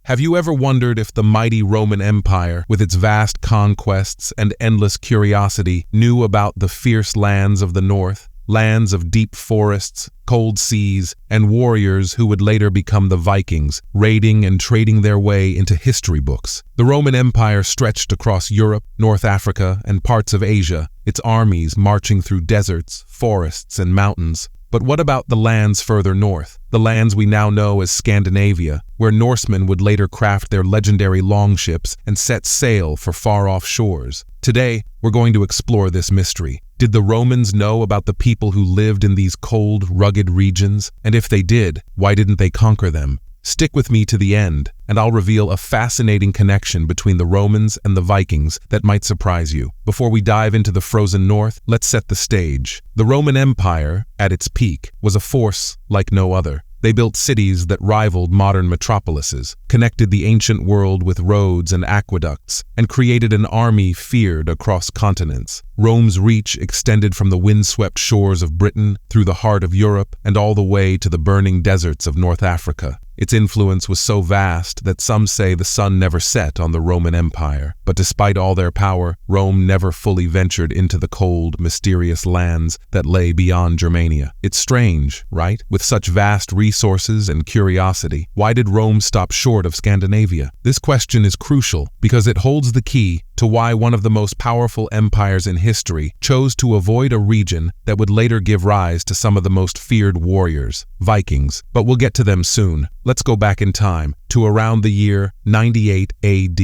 Have you ever wondered if the mighty Roman Empire, with its vast conquests and endless curiosity, knew about the fierce lands of the north? Lands of deep forests, cold seas, and warriors who would later become the Vikings, raiding and trading their way into history books. The Roman Empire stretched across Europe, North Africa, and parts of Asia, its armies marching through deserts, forests, and mountains. But what about the lands further north, the lands we now know as Scandinavia, where Norsemen would later craft their legendary longships and set sail for far-off shores? Today, we're going to explore this mystery. Did the Romans know about the people who lived in these cold, rugged regions? And if they did, why didn't they conquer them? Stick with me to the end, and I'll reveal a fascinating connection between the Romans and the Vikings that might surprise you. Before we dive into the frozen north, let's set the stage. The Roman Empire, at its peak, was a force like no other. They built cities that rivaled modern metropolises, connected the ancient world with roads and aqueducts, and created an army feared across continents. Rome's reach extended from the windswept shores of Britain through the heart of Europe and all the way to the burning deserts of North Africa. Its influence was so vast that some say the sun never set on the Roman Empire. But despite all their power, Rome never fully ventured into the cold, mysterious lands that lay beyond Germania. It's strange, right? With such vast resources and curiosity, why did Rome stop short of Scandinavia? This question is crucial because it holds the key to why one of the most powerful empires in history chose to avoid a region that would later give rise to some of the most feared warriors, Vikings. But we'll get to them soon. Let's go back in time to around the year 98 AD.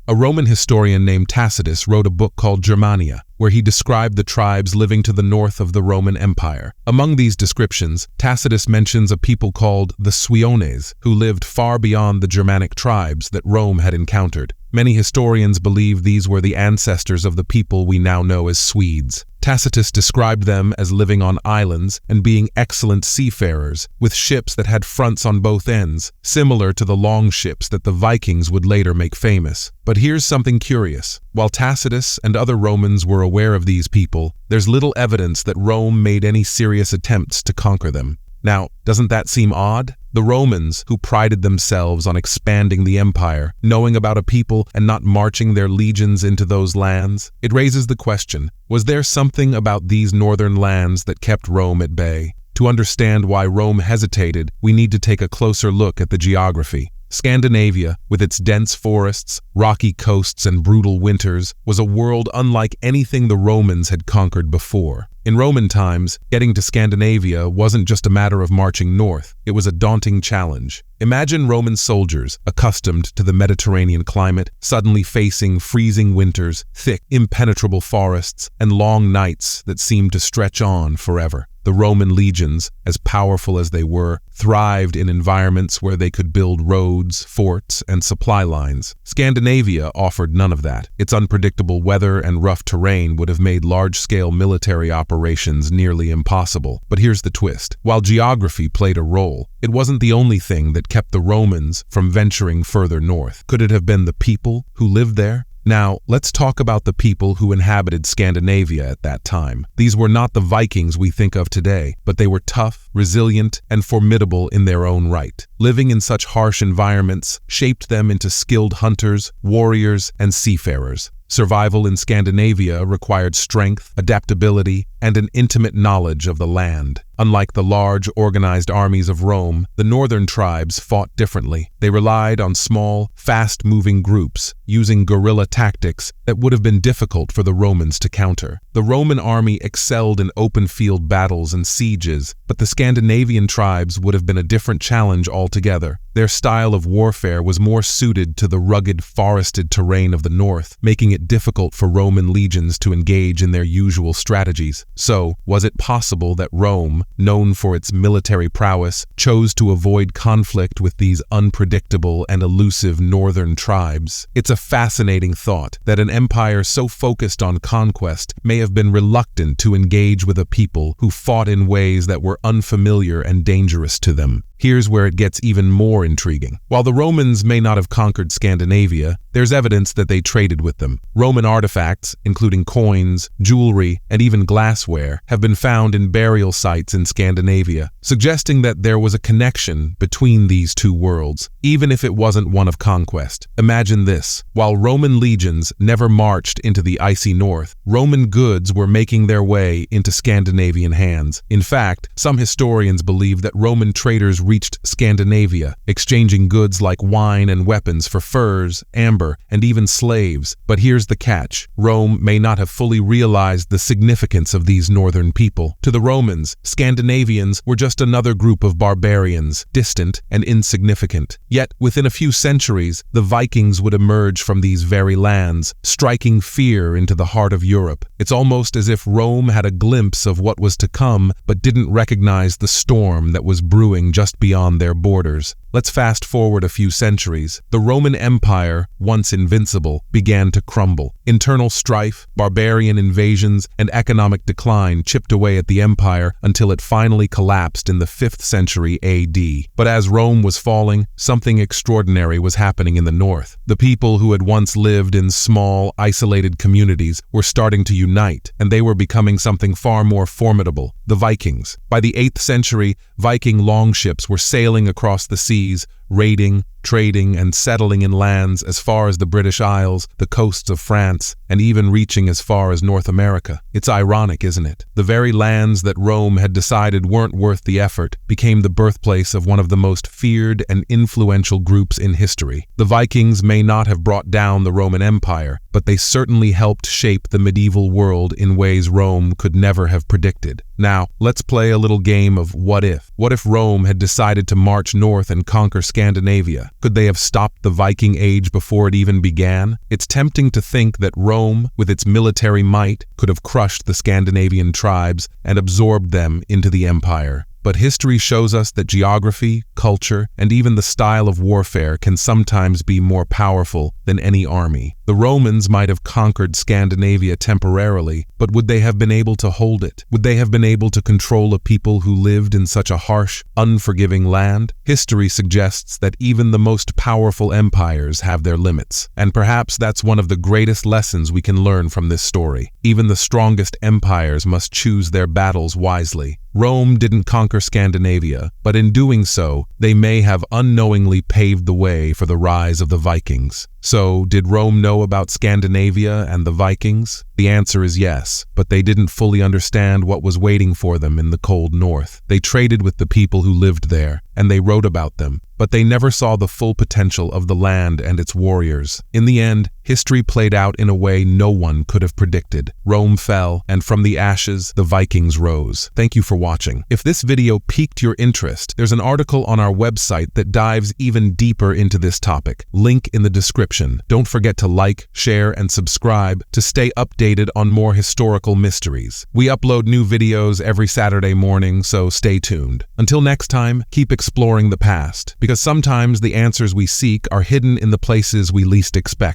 A Roman historian named Tacitus wrote a book called Germania, where he described the tribes living to the north of the Roman Empire. Among these descriptions, Tacitus mentions a people called the Suiones, who lived far beyond the Germanic tribes that Rome had encountered. Many historians believe these were the ancestors of the people we now know as Swedes. Tacitus described them as living on islands and being excellent seafarers, with ships that had fronts on both ends, similar to the long ships that the Vikings would later make famous. But here's something curious. While Tacitus and other Romans were aware of these people, there's little evidence that Rome made any serious attempts to conquer them. Now, doesn't that seem odd? The Romans, who prided themselves on expanding the empire, knowing about a people and not marching their legions into those lands? It raises the question, was there something about these northern lands that kept Rome at bay? To understand why Rome hesitated, we need to take a closer look at the geography. Scandinavia, with its dense forests, rocky coasts, and brutal winters, was a world unlike anything the Romans had conquered before. In Roman times, getting to Scandinavia wasn't just a matter of marching north, it was a daunting challenge. Imagine Roman soldiers, accustomed to the Mediterranean climate, suddenly facing freezing winters, thick, impenetrable forests, and long nights that seemed to stretch on forever. The Roman legions, as powerful as they were, thrived in environments where they could build roads, forts, and supply lines. Scandinavia offered none of that. Its unpredictable weather and rough terrain would have made large-scale military operations nearly impossible. But here's the twist. While geography played a role, it wasn't the only thing that kept the Romans from venturing further north. Could it have been the people who lived there? Now, let's talk about the people who inhabited Scandinavia at that time. These were not the Vikings we think of today, but they were tough, resilient, and formidable in their own right. Living in such harsh environments shaped them into skilled hunters, warriors, and seafarers. Survival in Scandinavia required strength, adaptability, and an intimate knowledge of the land. Unlike the large, organized armies of Rome, the northern tribes fought differently. They relied on small, fast-moving groups, using guerrilla tactics that would have been difficult for the Romans to counter. The Roman army excelled in open-field battles and sieges, but the Scandinavian tribes would have been a different challenge altogether. Their style of warfare was more suited to the rugged, forested terrain of the north, making it difficult for Roman legions to engage in their usual strategies. So, was it possible that Rome, known for its military prowess, chose to avoid conflict with these unpredictable and elusive northern tribes? It's a fascinating thought that an empire so focused on conquest may have been reluctant to engage with a people who fought in ways that were unfamiliar and dangerous to them. Here's where it gets even more intriguing. While the Romans may not have conquered Scandinavia, there's evidence that they traded with them. Roman artifacts, including coins, jewelry, and even glassware, have been found in burial sites in Scandinavia, suggesting that there was a connection between these two worlds, even if it wasn't one of conquest. Imagine this. While Roman legions never marched into the icy north, Roman goods were making their way into Scandinavian hands. In fact, some historians believe that Roman traders reached Scandinavia, exchanging goods like wine and weapons for furs, amber, and even slaves. But here's the catch. Rome may not have fully realized the significance of these northern people. To the Romans, Scandinavians were just another group of barbarians, distant and insignificant. Yet, within a few centuries, the Vikings would emerge from these very lands, striking fear into the heart of Europe. It's almost as if Rome had a glimpse of what was to come, but didn't recognize the storm that was brewing just beyond their borders. Let's fast forward a few centuries. The Roman Empire, once invincible, began to crumble. Internal strife, barbarian invasions, and economic decline chipped away at the empire until it finally collapsed in the 5th century AD. But as Rome was falling, something extraordinary was happening in the north. The people who had once lived in small, isolated communities were starting to unite, and they were becoming something far more formidable: the Vikings. By the 8th century, Viking longships were sailing across the seas, raiding, trading, and settling in lands as far as the British Isles, the coasts of France, and even reaching as far as North America. It's ironic, isn't it? The very lands that Rome had decided weren't worth the effort became the birthplace of one of the most feared and influential groups in history. The Vikings may not have brought down the Roman Empire, but they certainly helped shape the medieval world in ways Rome could never have predicted. Now, let's play a little game of what if. What if Rome had decided to march north and conquer Scandinavia? Could they have stopped the Viking Age before it even began? It's tempting to think that Rome, with its military might, could have crushed the Scandinavian tribes and absorbed them into the empire. But history shows us that geography, culture, and even the style of warfare can sometimes be more powerful than any army. The Romans might have conquered Scandinavia temporarily, but would they have been able to hold it? Would they have been able to control a people who lived in such a harsh, unforgiving land? History suggests that even the most powerful empires have their limits, and perhaps that's one of the greatest lessons we can learn from this story. Even the strongest empires must choose their battles wisely. Rome didn't conquer Scandinavia, but in doing so, they may have unknowingly paved the way for the rise of the Vikings. So, did Rome know about Scandinavia and the Vikings? The answer is yes, but they didn't fully understand what was waiting for them in the cold north. They traded with the people who lived there, and they wrote about them, but they never saw the full potential of the land and its warriors. In the end, history played out in a way no one could have predicted. Rome fell, and from the ashes, the Vikings rose. Thank you for watching. If this video piqued your interest, there's an article on our website that dives even deeper into this topic. Link in the description. Don't forget to like, share, and subscribe to stay updated on more historical mysteries. We upload new videos every Saturday morning, so stay tuned. Until next time, keep exploring the past, because sometimes the answers we seek are hidden in the places we least expect.